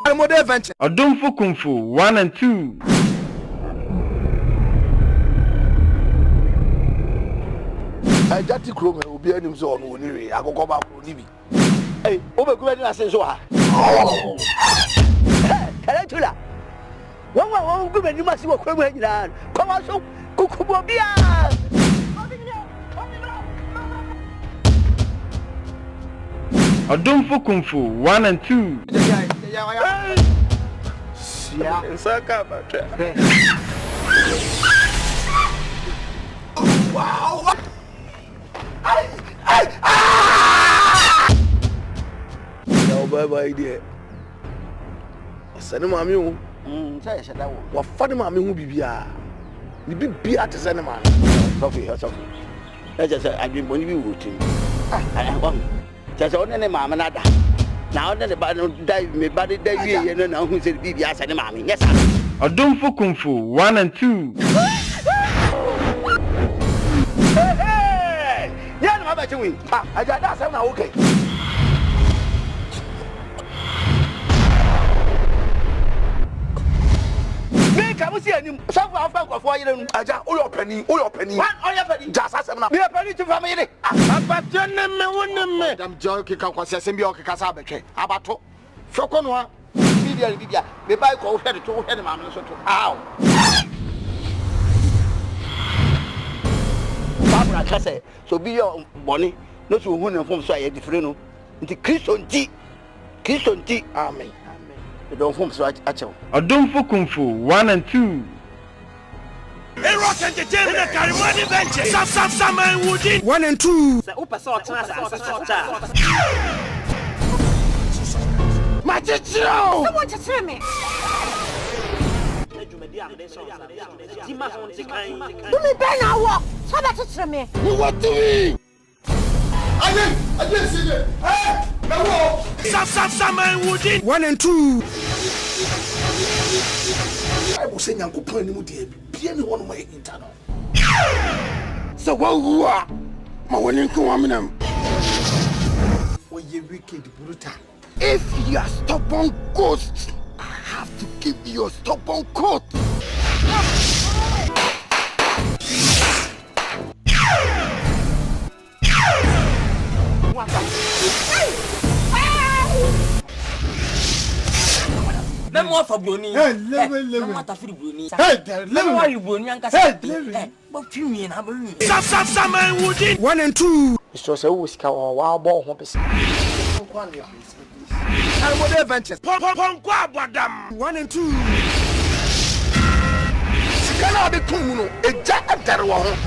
A modern adventure. Adumfo Kung Fu 1 and 2. I just grow me obi anim so on woni akoko ba ko ni bi. Eh, obe ku be ni ase so ha. Kala tula. Won ku be ni ma si wo kwa mu anyina. Ko wa so kukubo bia. Adumfo Kung Fu 1 and 2. Yeah, Saka batra. Wow! No, bye dear. Send mommy. Say that one. What funny mommy who be bia? The big beer to send man. Sophie. I just said I didn't want you to. I want. Just only mamma nada. Now that the body dive me body dive you know who said be as any mammy. Yes, Adumfo Kung Fu 1 and 2. Hey! Yeah, no, I'm doing. I got that. I'm okay. Make I see him. Some of them for you. Aja, all your penny. What? All your penny. Just as I'm not. Be a penny to family. But your name, I'm joking. Because Symbiotic Casabe. Abato. Foconwa. Bibia. The bike over head to head. Ow. Barbara Casse. So be your bonny. Not to win from so I had the friend. Into Christian T. Amen. Don't form so at all. Adumfo Kung Fu 1 and 2. A rock entertainment Carimani venture. Some man would 1 and 2. My teacher! Someone to tell me. Do me better now. So that to tell me. You want to me? I didn't see it. Hey! some man would 1 and 2. I was saying, Uncle Penny would be anyone way internal. So, what you are? My winning common. Oh, you wicked brutal. If you are stubborn ghost, I have to give you a stubborn coat. Let me for Bruni. Hey, level. What a free Bruni. Hey, level. Why you Bruni and Cassie? But you mean I believe. Some man would 1 and 2. It's just a whisker or wild ball. 1 and 2. Cannot be too, a jack at that one.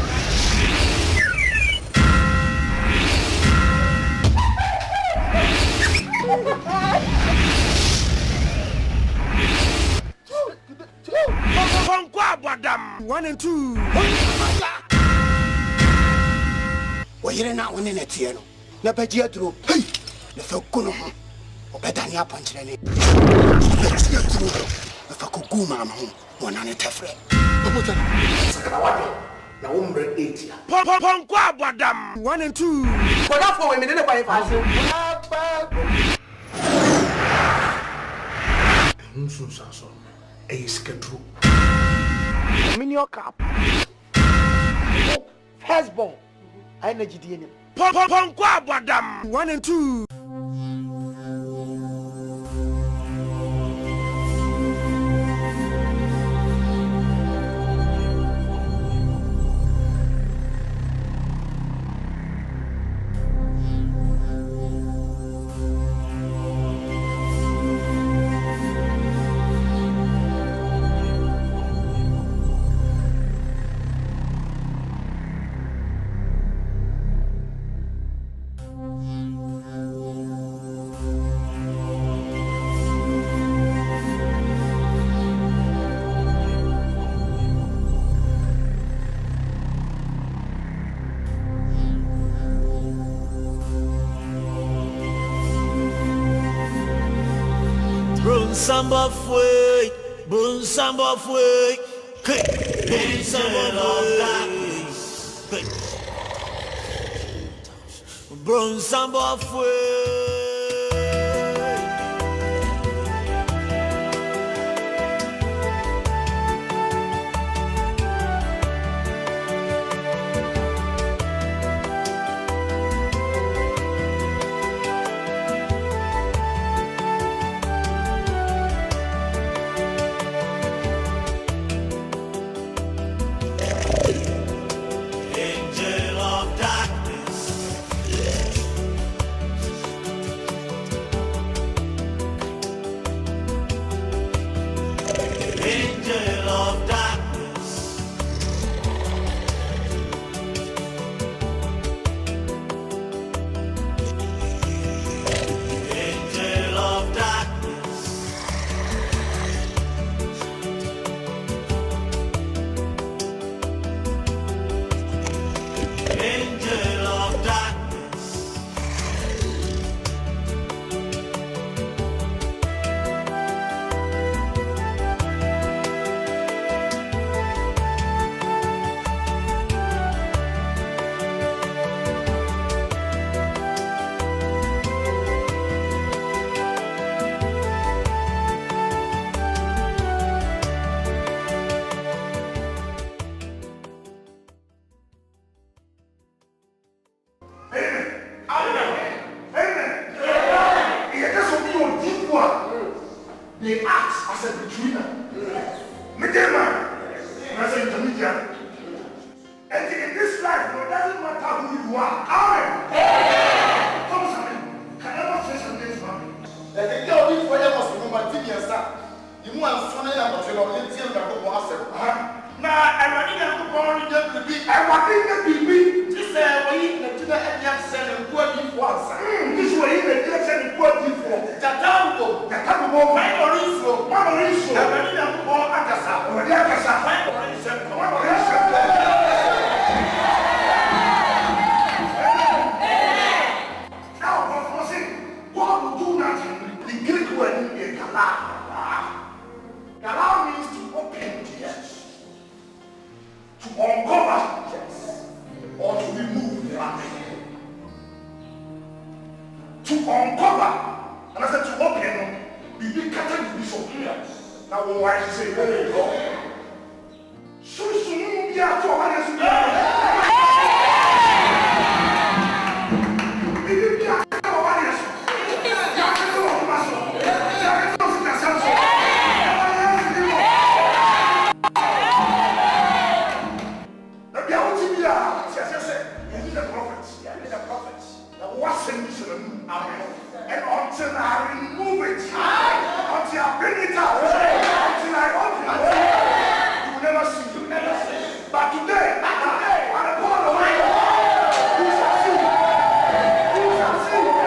One and 2. Well, you're not winning it here. Never yet through. Hey, the Falcon. Or better, near punch any. Let's get through. The Facuku, mamma, one on a tefre. Now, umbre 80. 1 and 2. But not for women in the way. A schedule. Minion cap. Hasbon. Energy DNA. 1 and 2. Samba foi, bom samba foi, bom samba foi, bom samba foi. to uncover, and I said to open, be cutting the bishop here. Now, why you say, hey, go? So soon, you are so hard as you and until I remove it, until I bring it out, until I open it, you will never see. But today, on the corner of my you shall see. You shall see.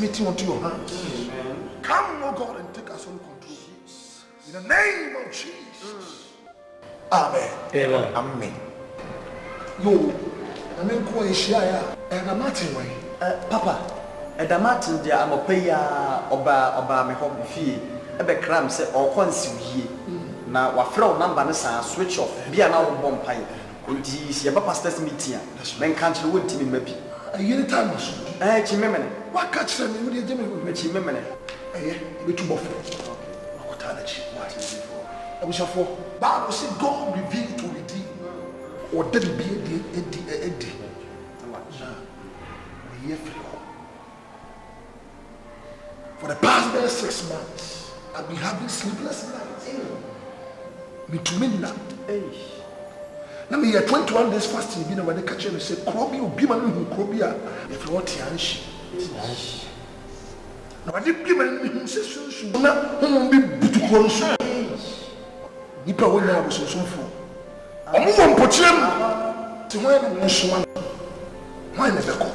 meeting onto your hands. Come, oh God, and take absolute control. In the name of Jesus. Amen. Amen. Amen. Yo, I mean, go and share. And I'm not in way. Papa, and the Martin, dear, I'm a payer oba me home fee. A be cram say or conceal. Now, what throw number switch off. Be an old bomb pie. This your papa's meeting. Men can't wait to me, maybe. A year time or so. Chimemene. What catch them with your Jimmy with Chimemene. Be too buffalo. What are the cheap? I wish for Bible say God revealed to redeem. Or did it be a day? For the past 6 months, I've been having sleepless nights. Me to midnight. Now me 21 days fasting. You know when they catch you, say, "Krobi obi manu hu krobia." If you want tianshi. Now when they be manu say so. Na hu be butu konso. Nipa wo na so so fo. Omo wo mpochirem. Ti when no so man. When never go.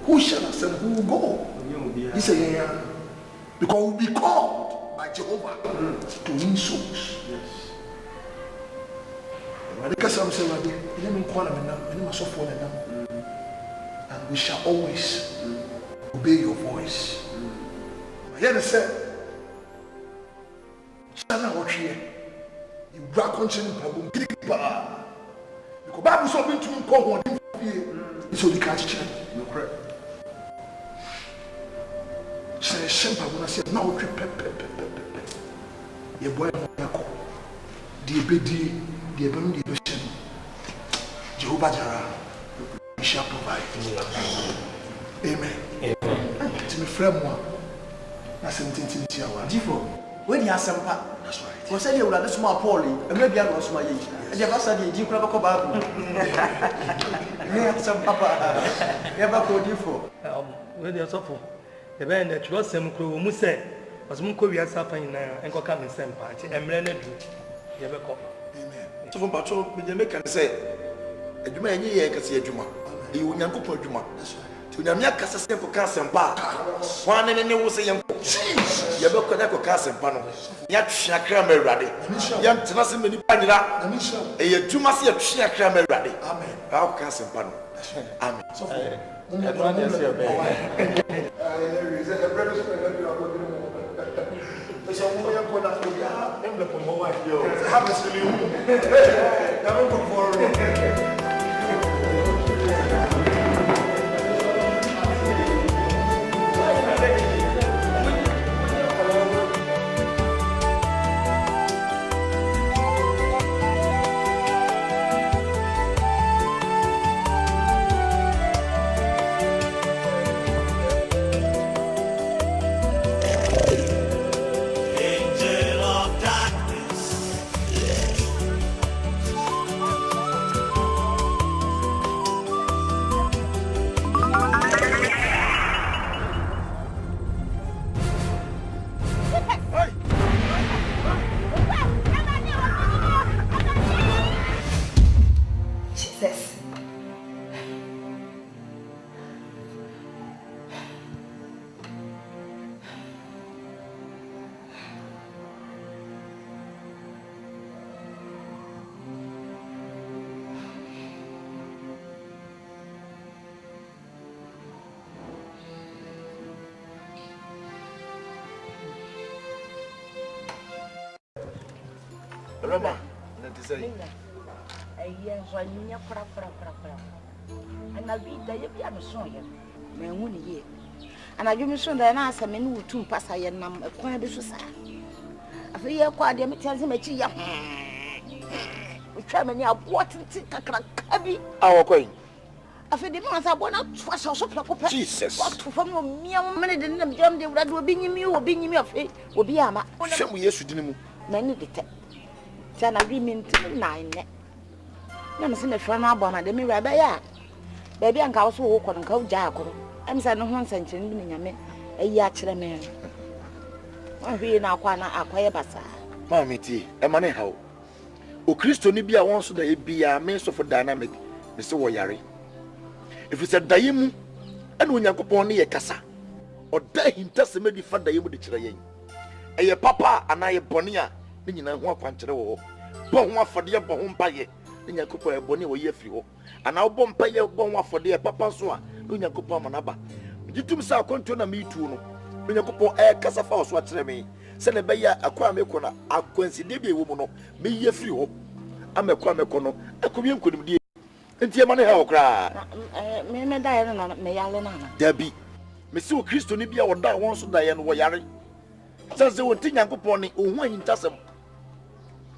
Who shall ascend? Who will go? He said, yeah. Because we'll be called by Jehovah to win souls. Yes. And we shall always obey your voice. Here they say, Shana Watchie, you rock on Chin Pabum, because Bible is open to me, call one so you can't change. No correct. Say, Shempa, when I said, now trip, your boy, the baby, the abandoned ocean. Jehovah Jireh, we shall provide. Amen. Amen. To me, friend, one. That's something to you. Diffo, when you have some part, that's right. For say you will have this small poorly, and maybe I was my age. And you have said, you could have come back. You have some papa. Never go diffo. When you're so full, the band that was some crew, Muse, was Munko, suffering and go come in some party, and Renner do. You ever call. So from patrol, we can say, a Juma, you can see a Juma. You will not go Juma. To the Miaka for Castle Park. One and you will say, you have a connect Castle Pano. Yet Shakram ready. Young Tenassim in the Panilla. A Juma see a Shakram ready. Amen. Our Castle Pano. Amen. So Roma, let us say. Yes, I knew and I'll be there. You are so young. My own year. And I give me soon that I answer me who to pass I am a quite business. I feel you're quite a tells him a chia. We try many of what a cabby. Our coin. I feel the month I want to was also proper. Jesus. What from me, many didn't jump the red will be me or being me of it will be a man. Some years to do Many detect. Ten agreement 9. I'm saying a friend about the mirror by ya. Baby and cows walk on cow jackal. I'm saying no one sent in a yatch man. We now acquire bassa. Mammy tea, a money how. O Christo Nibia wants to be a means of a dynamic, Mr. Wayari. If it's a daimu, and when you go on a cassa, oda hintaseme di fada yemu de kire yen eye papa anaye bone a ne nyina ho akwankere wo bo ho afode bo ho mpaye ne nyakopo e bone wo ye firi ho ana wo mpaye bo ho afode papa so a ne nyakopo amanaba gitum sa akonto na mitu no ne nyakopo e kasa fa so akire me se ne be ya akwa me ko na akwansi de bi wo mu no me ye firi ho amekwa me ko no akobi enkonim die enti e ma ne ha okra me da ye no me yale na dabi me si o Kristo ni bia woda won so da ye no wo yare sanse won ti nyankopon ni ohun anyintasem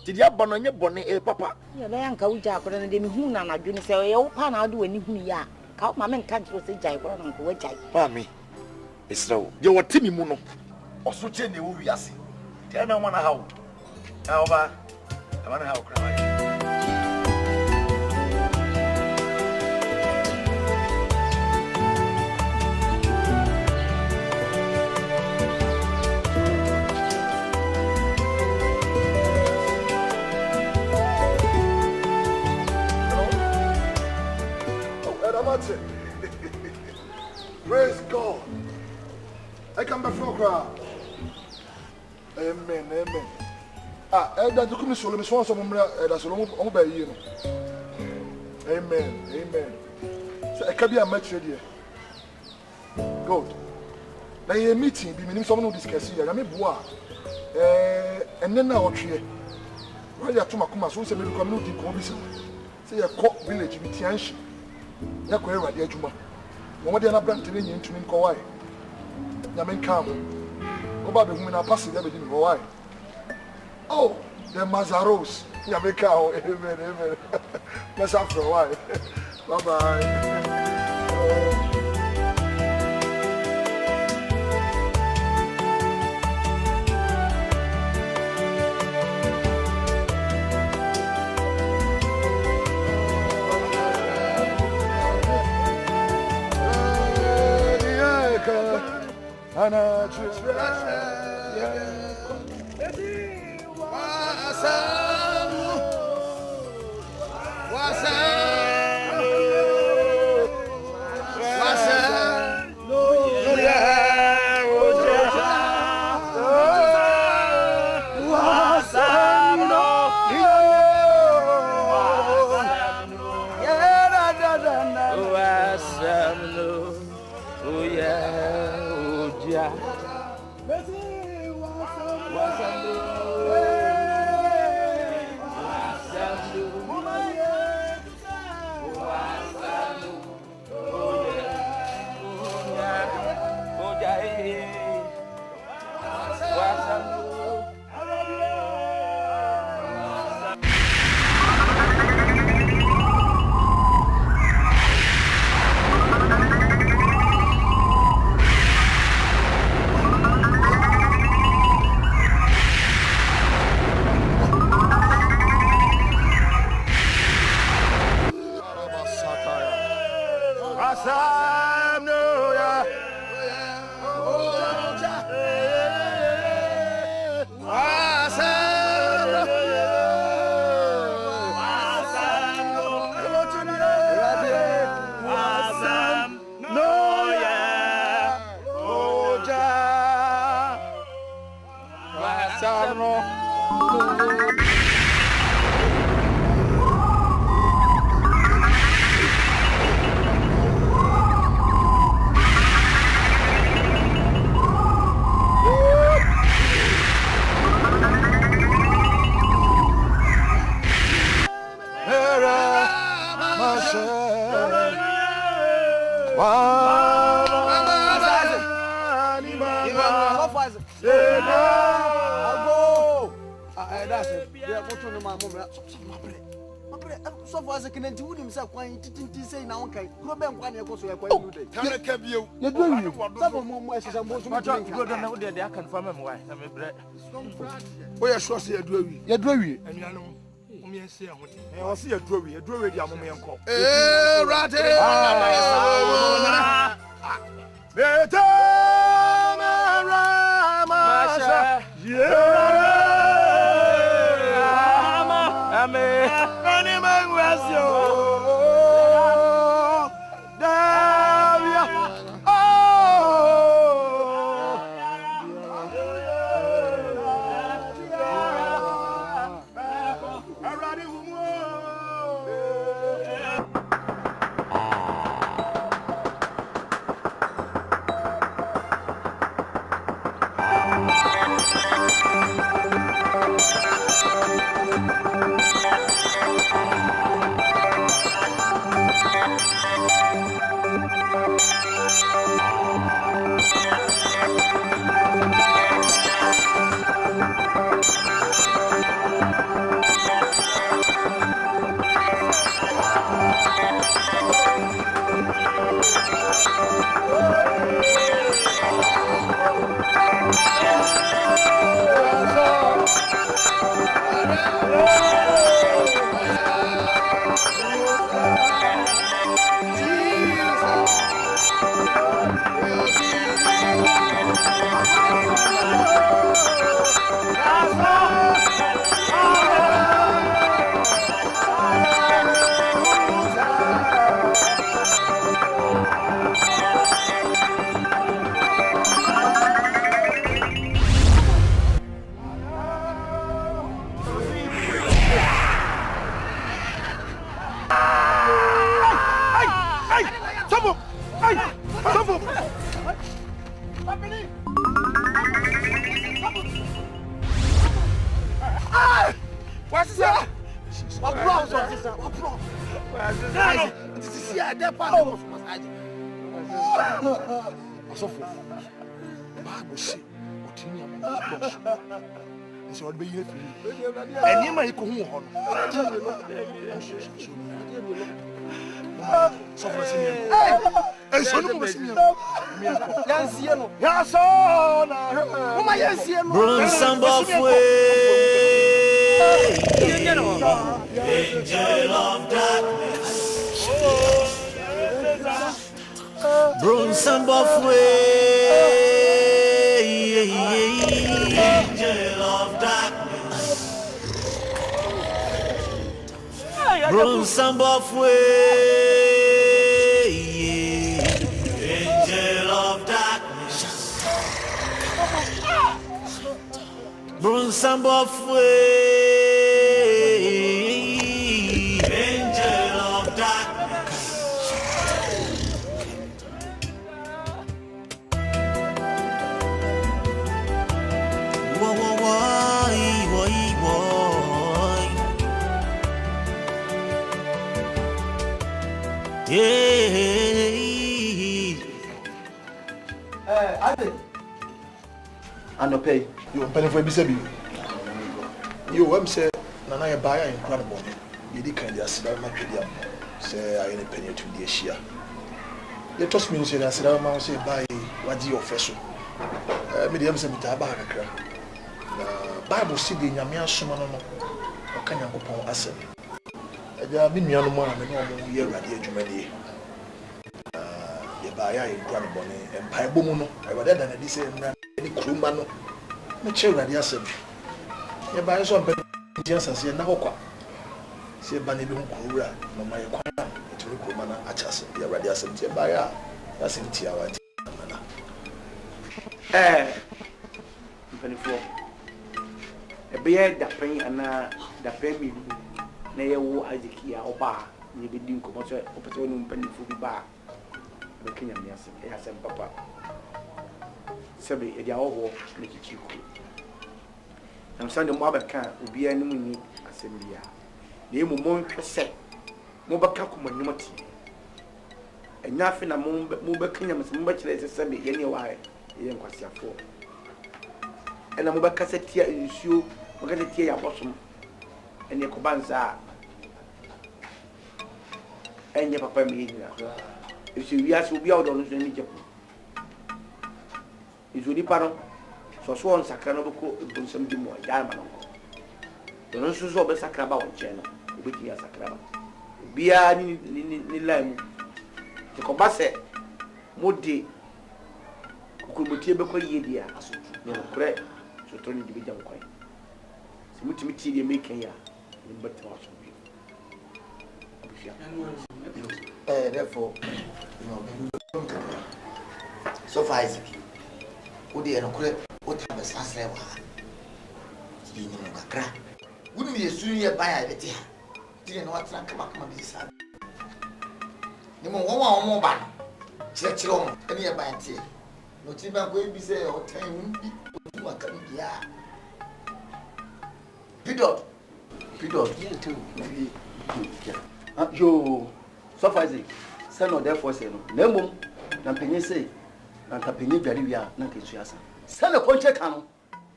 ti dia ba no nye bone papa ye be yanka uja akora na de me hu na nadwo ni se ye wo pa na ade wani hu ya ka ma me nka ntro se jai kora na ko wajai mami esrawo je wotimi mu no oso che ne wo wiase ti na wana hawo ba amana hawo kra Praise God. I come back from crowd. Amen, amen. That you come so me so that's so by you. Amen, amen. So I can be a match here. Good. Now you meeting be meaning someone who discuss here. I mean boa. And then now here. Why you to makuma so say me come no di ko bi say you call village bi tianshi. Ya ko era de adwuma. Mo de na brant ne nyi ntumi nko wai. Ya men kam. Ko ba be hu na pass de be di nko wai. Oh, the Mazaros. Ya men kam. Amen, amen. Let's after a while. Bye bye. Ana so far as I can do himself quite to say now okay go back one year so you can you some more as I'm supposed to go down there I can farm why I'm a bread oh yeah sure say you do we and you know me say I see a draw the amom yanko eh rate beta mara yeah BONSAM BOFUOR, angel of darkness. BONSAM BOFUOR, angel of darkness. BONSAM BOFUOR, angel of darkness. BONSAM BOFUOR, angel of darkness. Whoa, whoa, whoa, whoa. Yeah. Anope. You open for Bisabi. You wem say Nana ya buy incredible. You did kind of sit down my pedia. Say I ain't penny to the share. They trust me say that sit down man say buy what you offer so. Medium say mitaba kakra. Bible see the nyame asoma no no. Oka Nyankopon asem. Eja bi nuanu mo na me no mo ye awade adwuma die. Ye buy incredible ne empire bomu no. Awade da na di say mra ni kuruma no. Me che awade asem. Ye buy so ampe dia sase na hokwa. Se ba ne bi hu kurura no ma ye kwana eturi kuruma na achase. Ye awade asem tie buy a asem tie awade. Mpanifo ebe da pen ana da pen mi na ye wo ajiki a oba ni be din ko mo so opete wonu mpanifo bi ba be kenya mi asem e asem papa sebe e dia owo na kikiku am sande mo abeka obi ani mu ni asem bia na emu mo hwese mo baka ko manimo ti enya afi na mo be kenya mo be kire sebe ye ne wa ye nkwasiafo ena mo baka setia nsuo mo ka setia ya bosom ene ko banza enye papa mi yina isi wiase obi awdo no so ni jepo izo ni paro so on sakra no beko BONSAM di mo ya ma no ko no so so be sakra ba won che no obeti ya sakra ba bia ni laimu ko ba se mo de ko motie be ko yedia no kure so to ni dibe jam kwai se mutimi ti de make ya ni batta waso bi therefore so far is odi eno kure o ta be sasre wa ti ni no kakra wuni mi yesu ye ban ya beti ha ti ne wa tra kama bi sa ni mo won mo ba chire chire o eni ye ban ti no ti ban ko e bi se o tan hu bi o wa kan bia pidot Yeah, too. Yo, so far as say no therefore say no. Nemum na penye say na tapenye dware wi a na kesu asa. Say no contract kan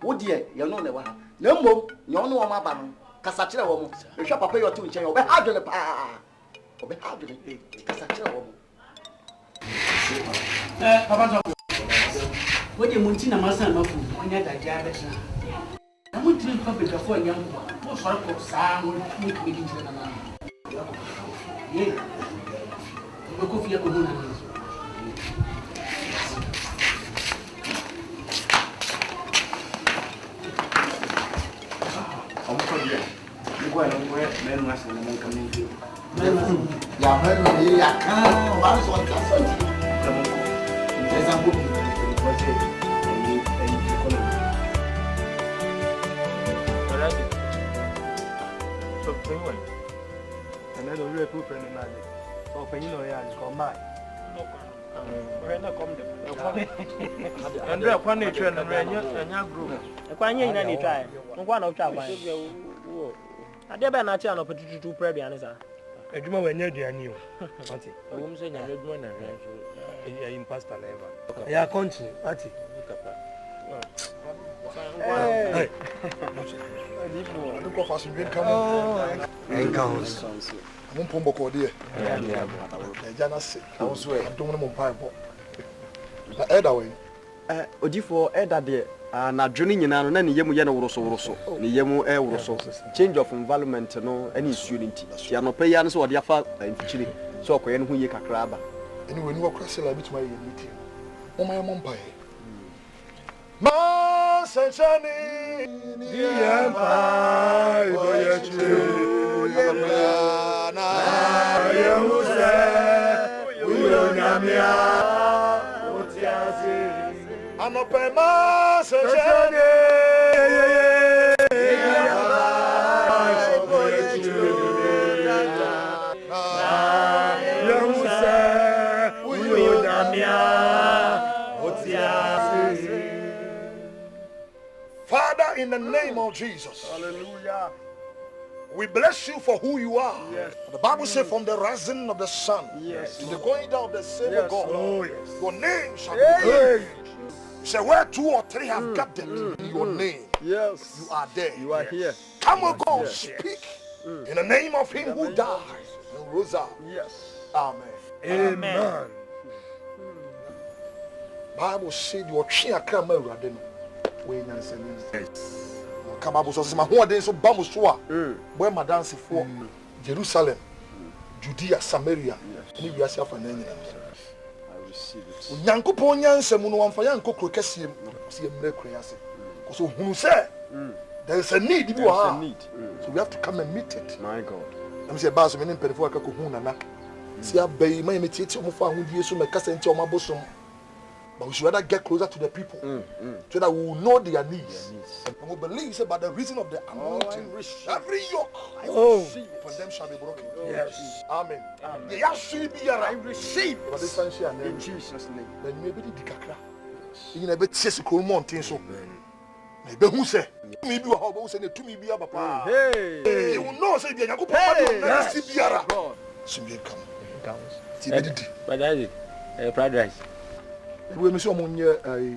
wo de ye no na wa. Nemum nye ono o ma ba no. Kasa kire wo mo. Ehwa papa yo to nche yo be ha dwele pa. Obe ha dwele kasa kire wo mo. Papa so. Wo de munti na masa mafu. Onya da dia be tna. Na munti pa be da fo nyam ko. Wo so ko sa wo ni ko di tna na. Ye. Ko ko fiya ko na. dia. Go and men was in the community. Ya men no ye Akan, ba so ta so ti. There's a book because so anyway. And then the real people in the magic. So when you know yeah, it's called mine. We're not come there. And there one nature and your group. The Kwan Yin and try. No one of Chapman. I never not an opportunity to pray the answer. A dreamer when you're new. A woman saying, I don't want to in pasta level. Yeah, continue. Ati. Hey. Look off as you come. Encounters. I'm going to dear. Janus, I was way. I don't want to pipe. Either way. Odifo Eda de na dwene nyina no na ne yemu ye no woroso ne yemu woroso change of environment no any student ya no pay ya no so ode afa mfichiri so okoye no hu ye kakra aba anyway ni wakra sela bit my meeting my mom pai ma sanchani ni empire boye chu ye na ye musa uyo nyamia otiazi Anopema sejene Father, in the name of Jesus, hallelujah, we bless you for who you are. Yes. The Bible says from the rising of the sun to the going down of the same God, your name shall be praised. Say where 2 or 3 have gathered in your name. Yes, you are there. You are here. Come on, God, speak in the name of Him who died and rose up. Yes. Amen. Amen. Bible said your chia come out. We nyansen. Come up so my whole day so bamus so where my dance for Jerusalem, Judea, Samaria, and we are self and any. Nyankopon nyanse mu no wamfa yankokro kasiem se emre krease because who say there is a need so we have to come and meet it. My God, I'm say ba so me mpelefo aka ko hu nana see abai mai me tieti omo fa hodie so me kasa nti omo abosom, but we should rather get closer to the people so that we will know their needs and we believe say by the reason of the anointing every yoke for them shall be broken. Yes. Amen. I receive in Jesus' name. Then maybe the kakra. You never chase a mountain so. Maybe who say maybe how say to me be a papa. Hey, you know say the Yakup Biara. Simply come. But that is fried rice. We miss someone here oh.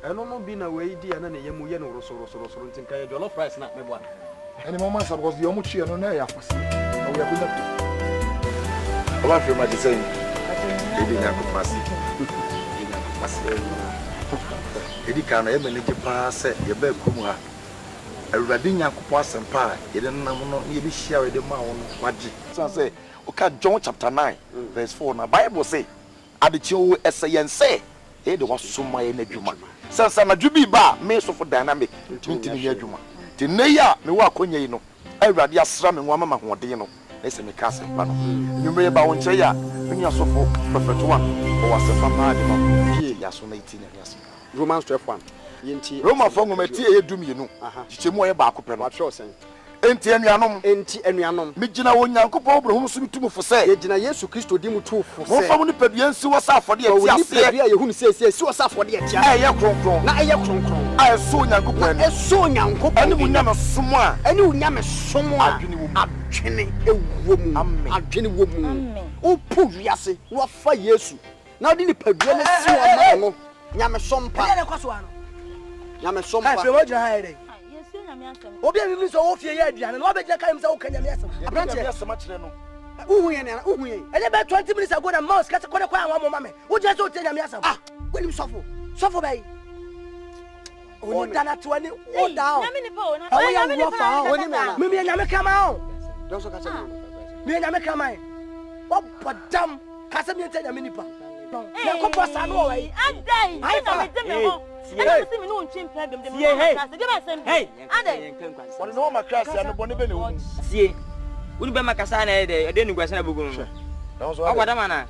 I don't know being away dear and yemu yen or so think I do not price not me one. Any moment I was the only chair no ya for see. We are going to I want to much saying. Maybe na kupasi. Edi kana e manage pass e be kumu ha. Awurade Nyankopon asempa ye de nam no ye bi hia we de ma won waje. So say okay John chapter 9 verse 4 na Bible say adechiwo esayen say e de wasoma ye na dwuma. Sansa na dwubi ba me so for dynamic ntimi ye adwuma. Ti neya me wa akonya yi no Awurade asra me nwa mama hoden no na se me ka asempa no. Nwumre ba won kye ya me so for prophet 1 o wasefa ma de no ye ya so na 18 na ya so. Romans 12:1 yenti Roma fo ngomati e dumienu chichemu ye ba akopɛ no wa sure sen enti anuanom me gina wo Nyankopɔn obrahum so bitumfo sɛ ye gina Yesu Kristo di mutufo sɛ mo fa mo ni padua nsi wo sa afɔde ati ase padua ye hu ni sɛ si wo sa afɔde ati ase ɛyɛ kronkron na ɛyɛ kronkron a ɛso Nyankopɔn ɛso Nyankopɔn ani mu nyame somo a adwene wo mu adwene wo mu o pu wiase wo fa Yesu na odi ni padua na si wo no nyame sompa nyame sompa afi wo gina ha ere obi a mi so wo fie ye aduane no obegina kai mi say wo kanya mi asem abranche asem a kire no uhu ye na ele be 20 minutes ago na mouse kata kone kwa anwa mo mame wo gina so tenya mi asem wenim sofo bai o dana to ani o down nyame ni pa o na nyame ni pa o ni me me nyame kama o don so kata me nyame kama o bodam kasa mi tenya mi ni pa na ko pasa no wai adai na me teme ho Hey, see me no chimp them. Hey, What is all my class and one even? See, would be my casana, I didn't go to Bugun. Oh, what am I?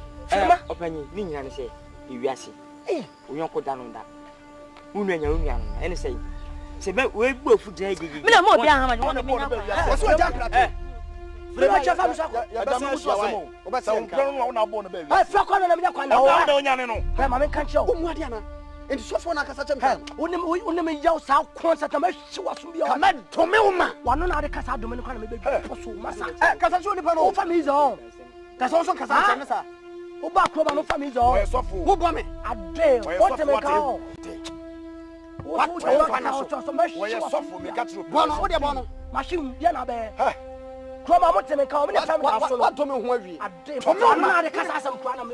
Open me and say, you are see. We don't go down on that. Who know your own and say, say, but we're both for day. Me more behind my one of What's what happened? And so for Nakasa, when me yell South concert, I'm sure to be a man to me. One other Casa Dominican, maybe Casasuan for me own. That's also Casa. Who back over for me own? Who bomb me? I dare what to make out. What would you want to make for me? Got you one machine, Yana. Come on, to make out what to me who we are. I'm not a Casa and Quanam.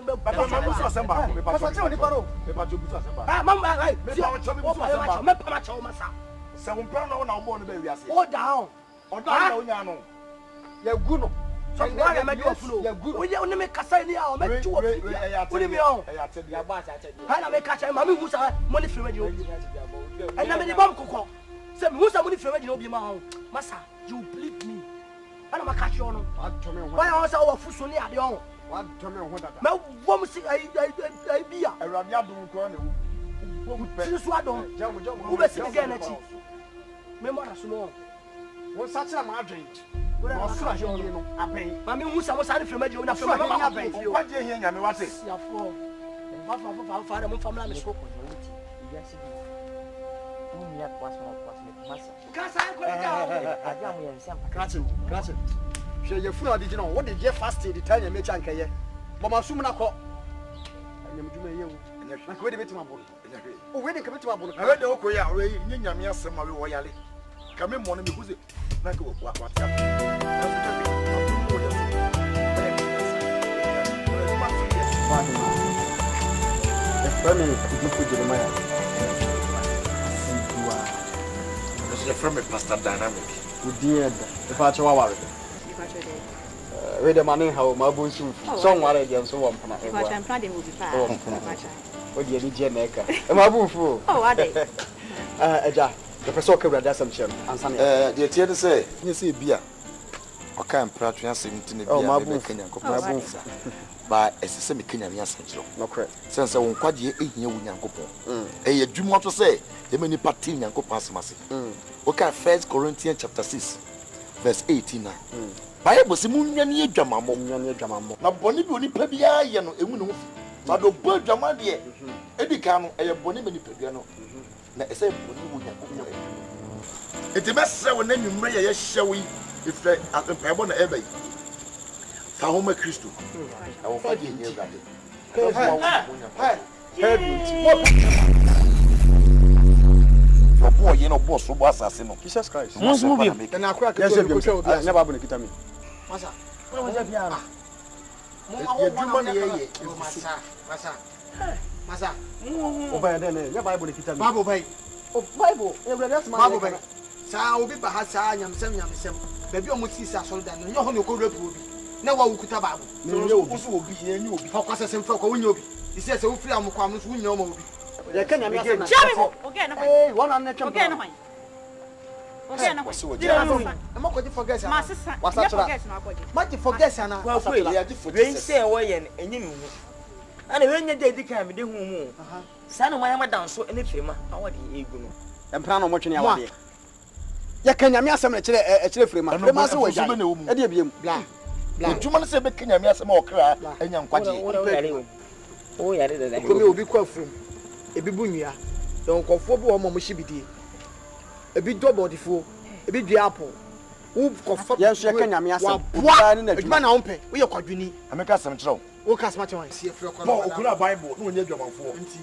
I'm a catch on. Why also our Fusuni at the own? What to me what that? No woman see I be a Rabiadu corner. Who was again at you? Remember small. What's such a margin? What I pay. I mean, who's our side from you? What do you hear? What's it? Your fault. My father, my family is spoken. Yes, Catch it. Your food, did you know what did you fast the time you make Chanka? But my summon a call. I'm going to be my boy. Oh, wait a minute, I read the Okoya already. Yamia Sama Royale. Come in, morning because like what's from a pastor dynamic. Dear, if I show our read the money how my boys somewhere again, so on. I'm planning will be fine. What do you need, Janeka? Am I boo? Oh, are they? Aja, the person could have some shame. And some, the theatre say, you see, beer. I can't practice 17 oh, my book, but as a semi Kenyan central. No correct. Since I won't quite ye 8 year with Yankopo. A dream what to say, the many party Yanko Passmassy. Okay, 1 Corinthians chapter 6, verse 18. Bible Simunian ye Jamamo. Now, Bonnie Bonnie Pebia, Yano, a woman. But the bird Jamadia, Edicano, a Bonnie Pebiano. Now, I say, it's the best when you may a showy if I can pay ever. Tahoma Christo. I will find you here. Your boy, you know, boss, who was assassin. Jesus Christ. Most movie. And I crack. Yes, I never been a kitten. Massa, what was that? Massa, over there, your Bible, Bible, Bible, Bible, Bible. Sa obi ba ha sa nyamsem baby o moti sa so dan no ho no ko repu obi na wa wukuta baabo no so obi enyi obi fa kwasa semfa ko wonye obi ise se wo firi amkwa no so wonye o ma obi ya kanya mi asema chami okay na eh one on next okay na hwan okay na hwan am ko di forget ana wasa chira ma di forget ana wasa chira ya di forget we say wo ye enyi mi hu ana we nya dey di kan mi de hu mu sa no man ma dan so ene firima awade egu no empra no mo twene awade ya kanya mi asem na kire frema frema se waja e de biem bla bla djuma no se be kanya mi asem okra anya nkwaje o yare de ko mi obi kwa frem ebi bunua de nkofo bo mo hibidie ebi dobodifo ebi dua apple wo kofo ya so kanya mi asem na djuma na wompe wo ye kwadwini ameka asem kire wo ka smart one sie frɛ kwa mo okura bible no onye dwamanfo nti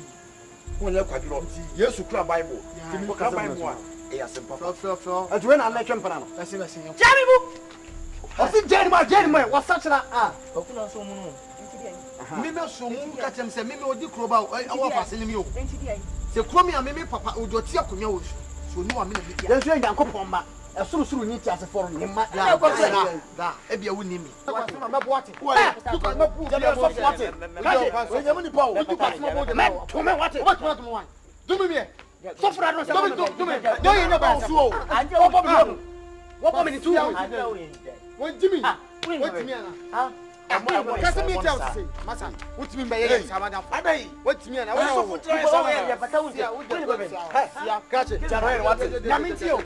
wonye kwadwiro nti yesu kura bible timi kura bible e asempa fro atu na na twempana no bese jami bu osi jeni ma wasachira okuna so mu no mimi so mu ka tem se mimi odi kroba awa fase ni mi o se kromi a mimi papa odoti akonya wo so ni wa me na bi ya so yankopon ma esuru ni ti aseforo ni ma da e bia wo ni mi ma boate tuka ma pu ya so boate kaje we nyam ni pa o tuka ma boate ma to me wate what one do me So for no no you no ba so what come in two what Jimmy what me na kasi me tell say masa what me be here sabada adai what me na what so for try sabada pata wo sia sia kache jaro what nyame ti o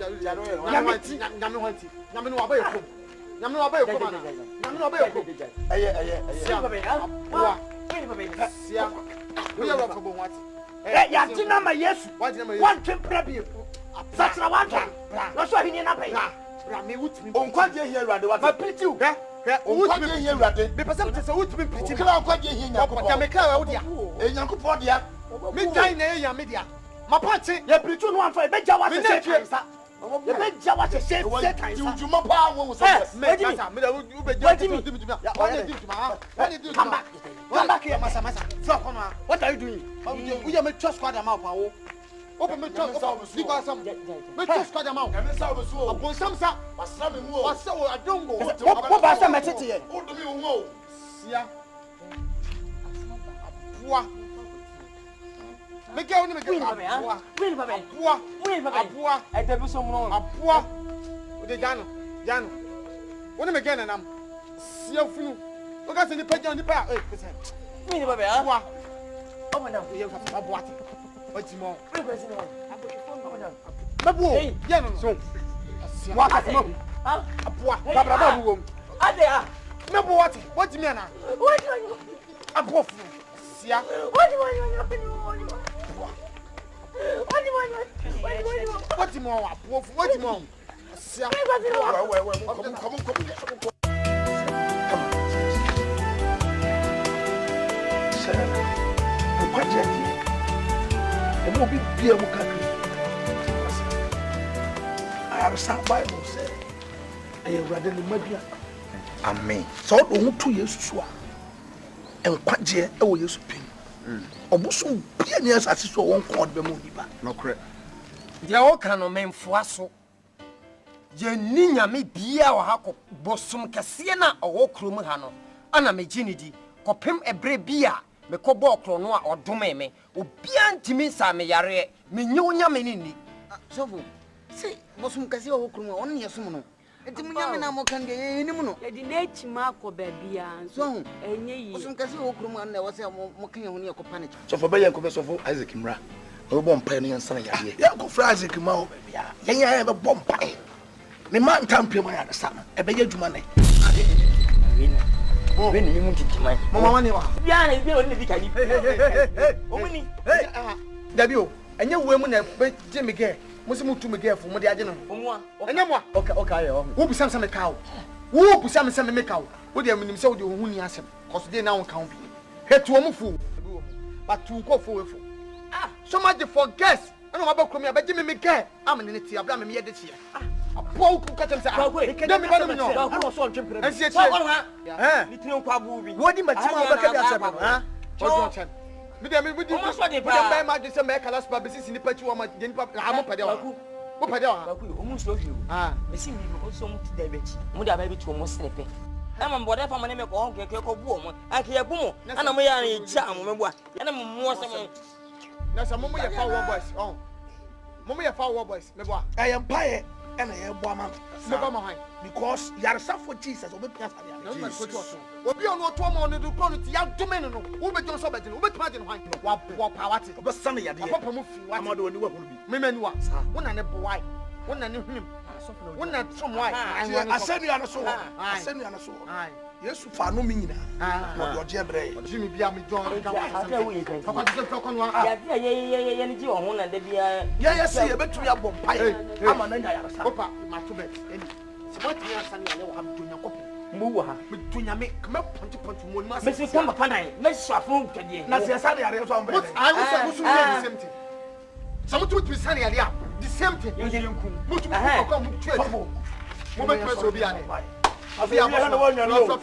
nyame wanti nyame no abaye kom nyame no abaye kom na nyame no abaye kom aye sia wa sia we are for bon what ya tina ma yesu one tempera bi satra one no so hini na pay bra me what me onkwaje here Awurade what ma piti o onkwaje here Awurade me person say what me piti kila onkwaje here Nyankopɔn ya me ka wo dia Nyankopɔn dia me dai na ya me dia ma pati ya piti no one for be jawa se kansa ya be jawa se kansa juma pa wo so me masa me da wo be jawa come back here masa so come on what are you doing we me trust squad am out pa wo open me trust because some me trust squad am out me say so abon sam sa wasra me mu o wasa wo adongo wo ba sa metete ye o do me wo mo sia boa me ke oni me ke boa win baba boa e te bi so mu no boa o de jano oni me ke na nam sia funu o ka se ni pejan ni pa pese win baba boa o mo na ye ka boa ti o ti mo win baba no mabu ye no so wa ka se boa babra ba bu wom ade a mabu what me na abof sia what more abof what more sia come sir kwaje ti e mo bi bia mu kakri I have some Bible say I Awurade ni madua amen so do hu to Yesu so a enkwaje e wo Yesu pin obuso bia ni asase so won ko de be mu niba no correct dia wo kan no memfoa so je ni nyame bia wo ha ko bosom kese na owo krom ha no ana me ginidi kopem ebre bia me ko bo okro no a odome me obia ntimi sa me yare me nyu nyame ni ni sofo si bosom kese owo krom on ne yesum no enti mu nyame na mo kan de enim no e di na chima akoba bia so enye yi bosom kese owo krom na wo se mo kan ho ne yakopane so for be yan ko be so for Isaac Mra we bom pa no yan sana yare yan ko fra Isaac ma o bia yan be bom pa ne man tampem ya da sama e be yadwuma ne when you want to my mama wani wa ya na bi woni bi kani o muni dabi o enye we mu na be jemi ge musi mutu me ge fu mu de age no omwa enye mo okay yo wo busam sa me kawo wo busam sa me kawo wo de minim se wo de ho ni asem cause dey na won kawo bi hetu omu fu but tu ko fu we fu so much for guess ana ma ba kromi abaje me ge am ne ti abla me ye de ti apo ku ka tem sa dem mi ba no no ko so ntwempere ensie ko ha ni tinu kwa bu bi wodi matima ba ka bi asem ha ojo chen mi dem mi di ba ma de se me kala spa besi ni pachi wo ma de ni pa mo pade wa mo pade wa ba ku o mu so hwe me si mi o so mu ti da bechi mu da ba bi to mo snepe ama mbode fa mane me ko hon keke ko bu mo ake ya bu mo ana mo ya na echa mo me bu a ya na mo so mo na sa mo ye fa war boys mo ye fa war boys me bu a I am paye ena ye bo ama me ba ma han because yarsa for Jesus obi pia fa ya obi ono to mo no do kono ti ya dome no wo be jon so be jino wo be tuma jino han wa pa wate obi sa na yade papa mo fi wate amado oni wa hunu bi me mani wa wona ne bo wai wona ne hwim wona trom wai asenu ya no so asenu ya no so Yesu fa no mi nyina mo do je bre jimi bia me jon papa ti se kono ya ye ni ji o ho na da bia ya se ye betu ya bom pai ama na nya yarsa papa ma to be eni se mo ti ya san ya le wa ha do nya kopo mo wo ha me do nya me kama ponti mo ma me se kama fanan me swafo twede na se sa de yare so ambe I was supposed to do the same thing some to be san ya le the same thing yo yenku mo to ko mo twede mo be twede obi ane abi ya no wanya no no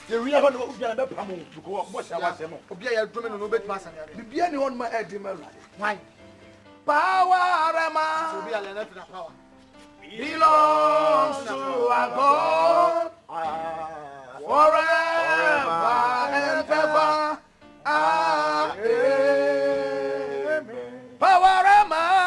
ye wi ya no obi na be pamo ko bo sha wa se mo obi ya drum no be tuma san ya bibia ni on ma e di ma why power rama obi ya le na tuna power belongs to our God forever and ever. Amen. Power rama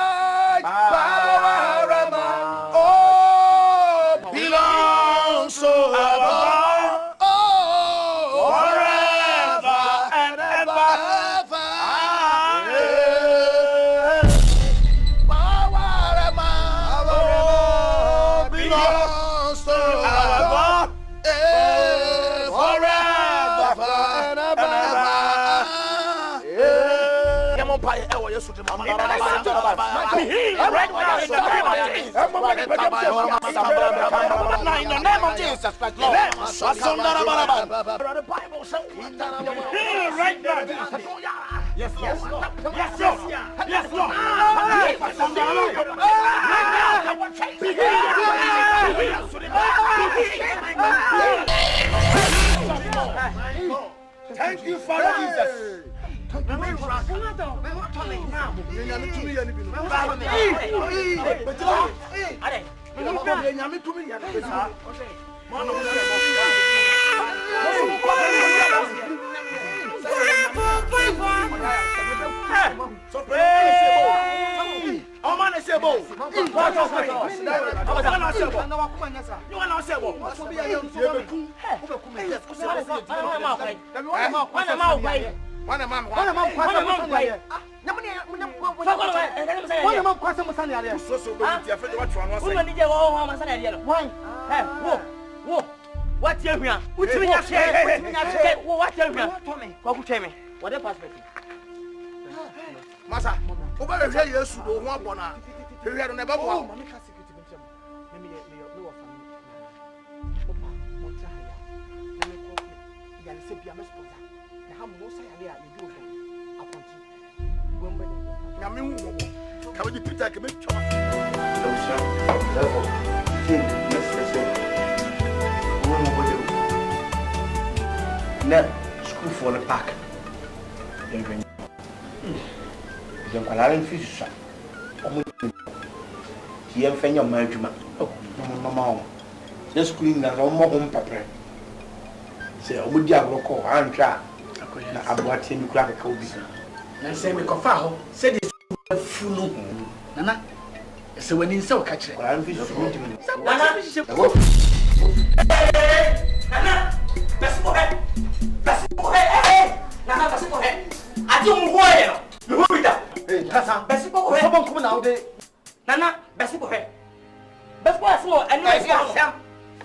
In the name of Jesus Christ, Lord. The Bible says, heal right now. Yes, Lord. Yes, Lord. Yes, Lord. Thank you, Father Jesus. What you hear? What you hear? What the perspective? Masa, over the day you should go one bona. You hear on the bubble. School for the park. Then Kalaran fish. He and Fenya Marjuma. Oh, Mamma. Just screen as all more home pepper. Say, I would have local and try. I brought him to crack a cold. And say, me Cofaho said it's full. Nana, so when he's so catch it, I'm fish. Nana, best for her. Best for her. Nana, best for her. I don't know. You hold it up. Hey, Kasa, best for her. Someone come now, they. Nana, best for her. Best for us more, and no,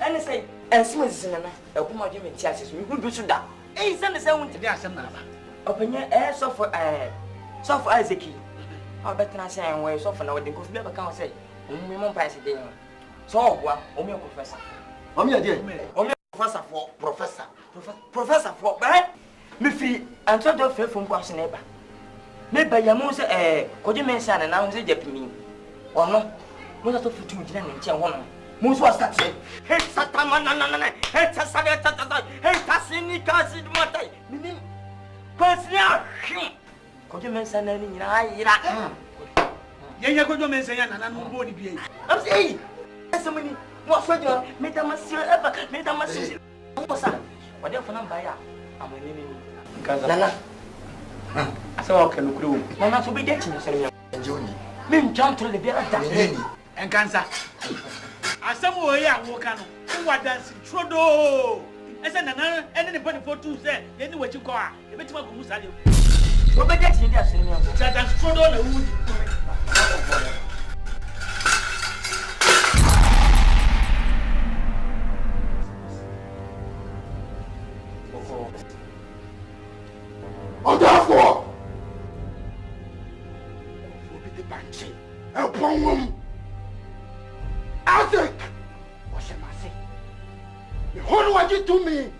and say, and Smith, Nana, a woman, Jimmy Chassis, we will do that. Hey, send the sound to the Assam. Open your air so for Isaac. I'll bet I say, and we're so for now, because never can say, we won't pass it in. So, what, Omeo Professor. Omeo, dear, Omeo Professor for Professor for, right? Me free, and so don't feel from Quash neighbor. Maybe Yamus, could you mention and announce it to me? Or no? What are the 2 and 10 woman? Most was that say, hey, Sataman, hey, Tassaga, hey, Tassini, Cassid, Mata, meaning, Questia, could you mention any? Yeah, could you mention and I'm going to be. I'm saying, so many, what's what you made a monsieur ever, made a monsieur. Whatever number I am, I'm a living. Nana, so can you do? Nana to be dating yourself, Johnny. Men jump to the better and cancer. I somewhere here, Wokano, who are dancing, Trodo. As an anybody for 2 said, then what you call a bit of Musadi. What about that? That's Trodo the wood. Oh, therefore, will be the banshee upon them. Isaac, what shall I say? The whole what you to me,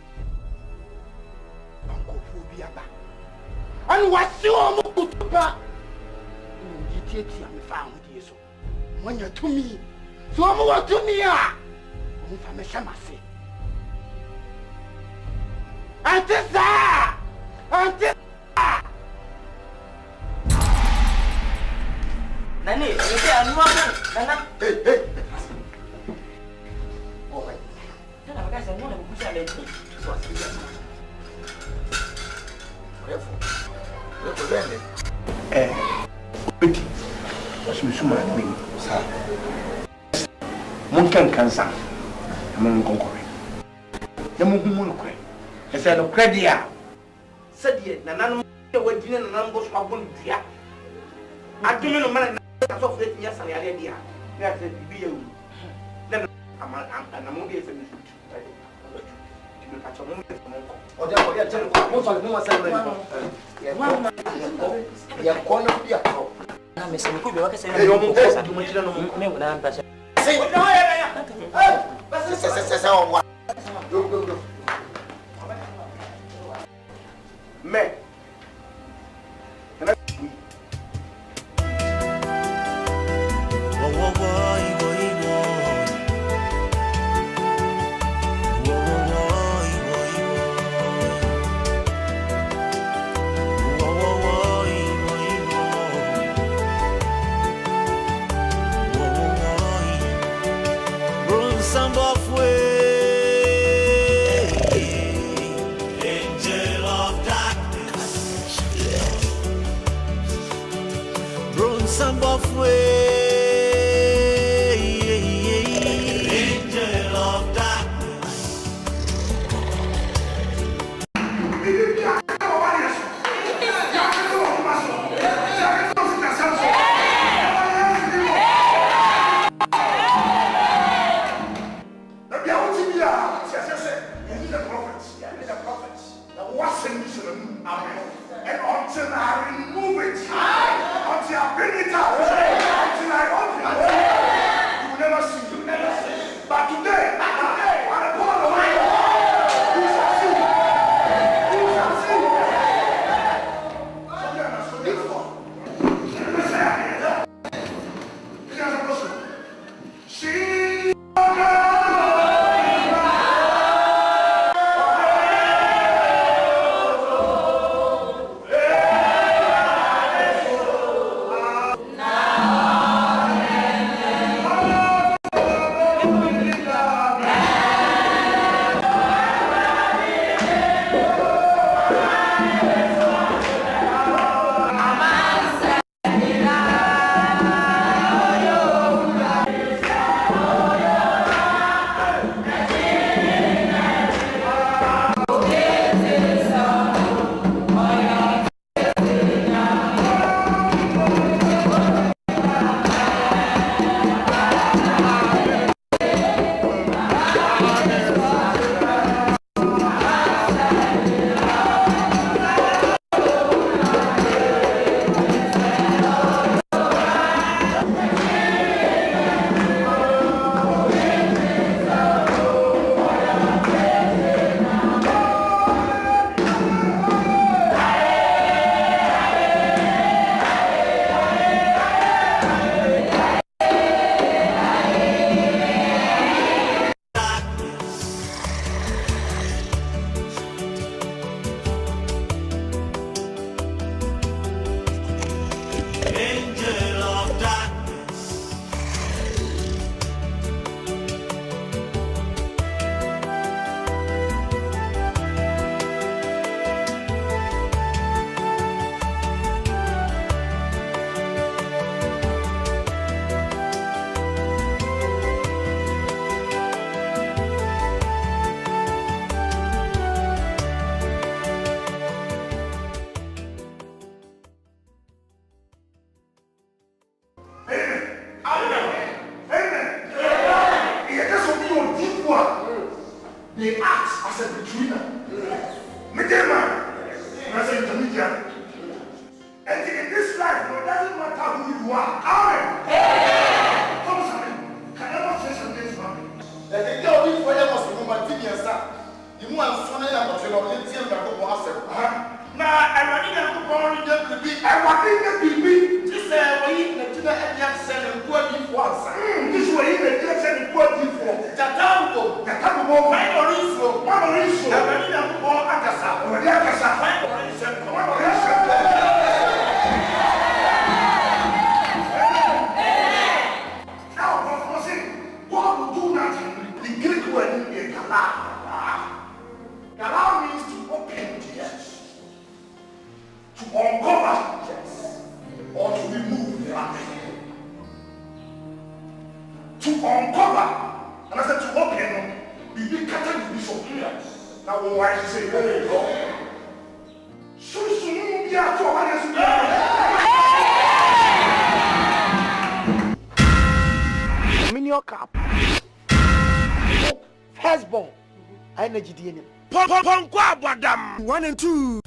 Uncle Fubiaba, and what's your Mukuba? You take me found you so. When you're to me, so I'm what to me. If I'm a shamasi, and this Nani, you say I'm not Nana. Hey. Oh, wait. Tell them guys, I'm going to push a lady. What's my summary? Sir, Monkan cancer. I'm on conquering. The Moon. I said, of credit. Said yet, Nana, what dinner and numbers are going to be. I don't know, man. Of it, yes, and the idea. That's it, be you. Then I'm going to say, Oja ko ya tell ko mo so mo ma say no. Ya ko na bi akọ. Na me se ko be wa ka say. Eh yo mo ko du mo tira no mo. Me na mpa se. Say. Eh, bas se on wa. Go. Me. BONSAM BOFUOR, angel of darkness. BONSAM BOFUOR, angel of darkness. And until I remove it, until I bring it out, until I open it, you will never see. You never see. But today, on the part of my you shall see. You shall see. See. They act as a betweener. Middleman, as an intermediary. And in this life, it doesn't matter who you are. Amen. Come, son. Can I not say something to me? The girl we for you must be romantic, sir. You want something about your identity and go answer. Now, I need to go on the be. I want to be. This way, the Jackson and poor once. This way, the Jackson and poor before. Tatango, my orizo, my orizo. I need to go on Akasa. Or the Akasa. My orizo, my orizo. God will do nothing. The Greek word is Gala. Gala means to open the earth, to uncover the earth, or to remove the earth. To uncover, and I said to open, be cut the bishop here. Now, why is he saying, there you go? So soon, we are Mini cup. Firstborn. I energy DNA. Ponkwa Badam 1 and 2.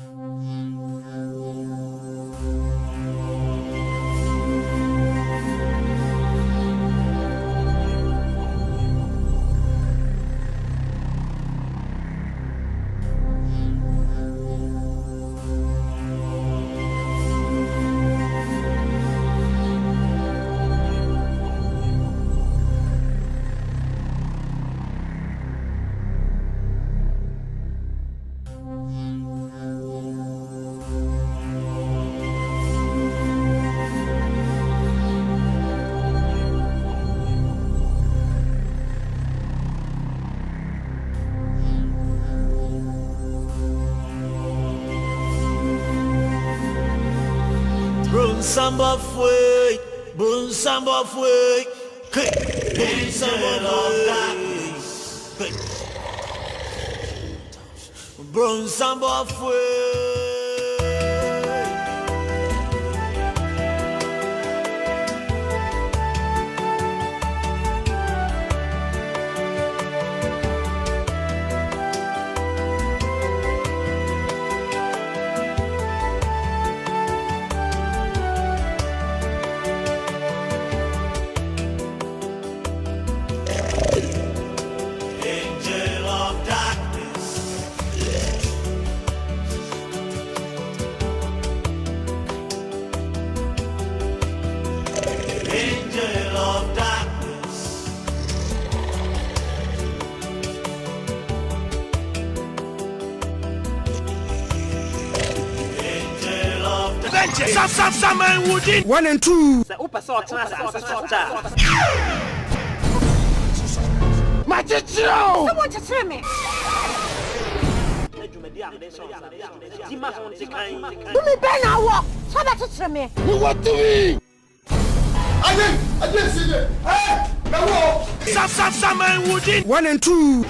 Bonsam foi, bonsam foi, bonsam foi. Some 1 and 2. Someone to tell me. What do we? I didn't see it. Hey, some 1 and 2.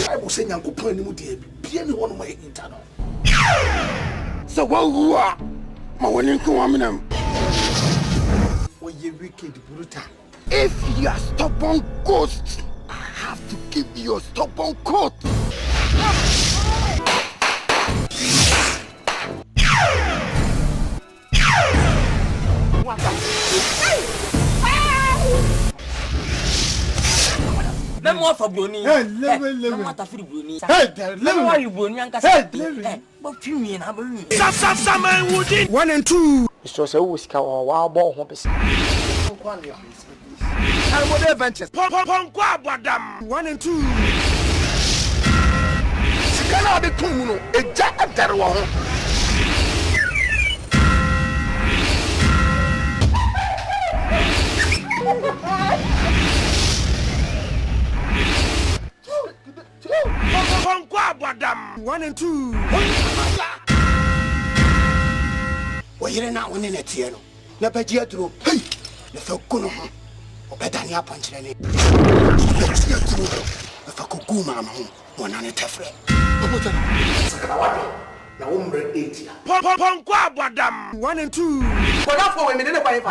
I was saying, Uncle Penny would be anyone of my internal. So, what you are, my winning woman. Oh, you wicked brutal. If you are stubborn ghost, I have to give you a stubborn coat. Let me off a brony. Hey, let me what a free brony. Hey, let me why you brony and hey, but you mean I believe. Some 1 and 2. It's just a whisker or wild ball hoppers. And what adventures? Ponkwa Badam 1 and 2. Cannot be too, a jack of that one. Ponkwa Badam 1 and 2. Well, you're not winning it here. Never yet through. Hey, the so good. Better than your punch. If I could go, Mamma, one on a tefre. Now, umbre 80. Ponkwa Badam 1 and 2. But not for women in the Bible.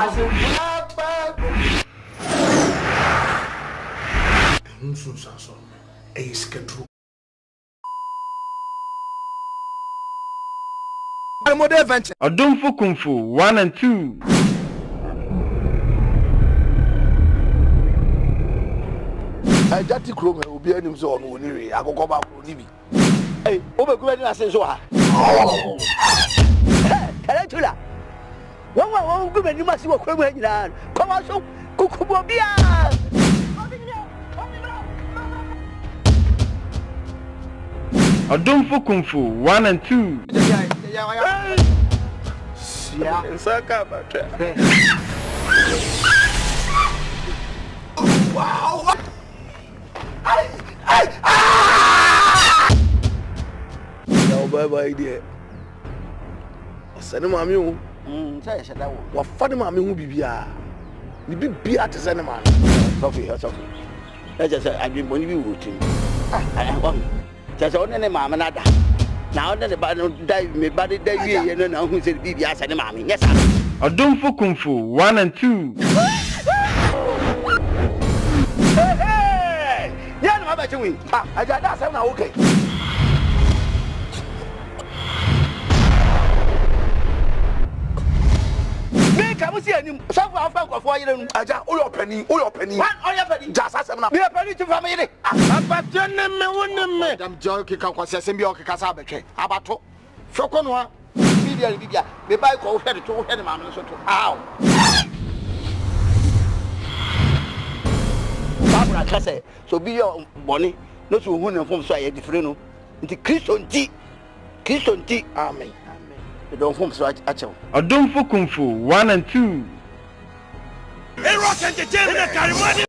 A schedule. I'm on adventure. Adumfo Kung Fu 1 and 2. I got to grow will be any zone when you are go back to Libby. Hey, over good as I saw. Tarantula. One good and you must see what criminal land. Come on, so Kukubobia. Adumfo Kung Fu 1 and 2. Yeah, wow. Now, bye, dear. Send him, mammy. What funny mammy will be here. You be at the cinema. Sophie, Sophie. That's just I've been when you routine. I want just only mamma. Now that the body die, me body die, you know who said be as a mammy. Yes, Adumfo Kung Fu 1 and 2. ba chewi aja da say na okay me ka mo si anim so for afa kwafo yire nu aja o yo pani wan o yo pani ja sa sem na me pani ti fa me yire abate ne me wonne me dam joy ki kan kwase sem bi o ka sa betwe abato hweko no a bibia me bai ko hwe de to hwe de ma me so to aw babura kase so bi yo boni no so hu ne fom so aye difre no nti Kristo nti amen we don't form so achew Odumfo kumfu 1 and 2. Hey, rock and the